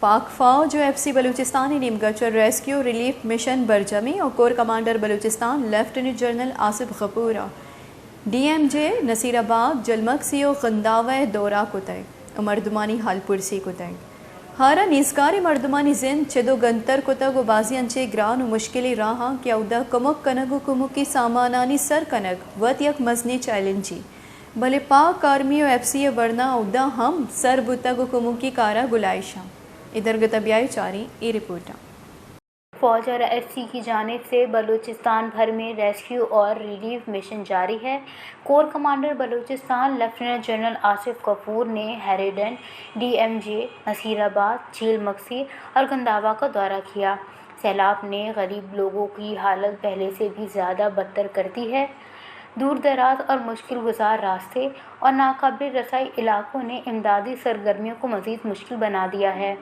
पाक फौज और FC बलूचिस्तानी नीमगचर रेस्क्यू रिलीफ मिशन बरजमी और corps commander Balochistan lieutenant general Asif Ghafoor DMJ Naseerabad Jhal Magsi और गंदावे दौरा कुतय और मर्दमानी हालपुरसी कुतय हारा निस्कारी मर्दमानी जिन चेदो गंतर कुतग व बाजी अंचे ग्रान व मुश्किली राह क्या उदा कमुक कनग कुमुकी सामानानी सर कनग वत यक मजनी चैलेंजी भले पाक आर्मी और FC वरना उदा हम सर बुतग कुमुकी कारा गुलाइशा इधर गतबियाई चारी ई रिपोर्टा फौज और FC की जानिब से बलूचिस्तान भर में रेस्क्यू और रिलीफ मिशन जारी है। Core commander Balochistan lieutenant general Asif Ghafoor ने हैरिडन DMJ नसीराबाद झील मक्सी और गंदावा का दौरा किया। सैलाब ने गरीब लोगों की हालत पहले से भी ज़्यादा बदतर कर दी है। दूर दराज और मुश्किल गुजार रास्ते और नाकाबिल रसाई इलाकों ने इमदादी सरगर्मियों को मज़ीद मुश्किल बना दिया है।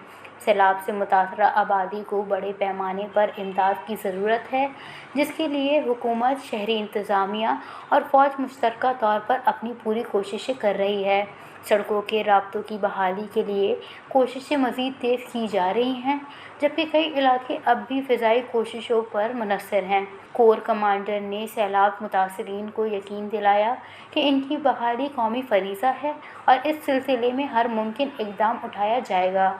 सैलाब से मुतासरा आबादी को बड़े पैमाने पर इमदाद की ज़रूरत है, जिसके लिए हुकूमत, शहरी इंतज़ामिया और फ़ौज मुश्तरका तौर पर अपनी पूरी कोशिशें कर रही है। सड़कों के राब्तों की बहाली के लिए कोशिशें मज़ीद तेज़ की जा रही हैं, जबकि कई इलाके अब भी फ़िज़ाई कोशिशों पर मुनहसर हैं। कोर कमांडर ने सैलाब मुतासरीन को यकीन दिलाया कि इनकी बहाली कौमी फ़रीज़ा है और इस सिलसिले में हर मुमकिन इक़दाम उठाया जाएगा।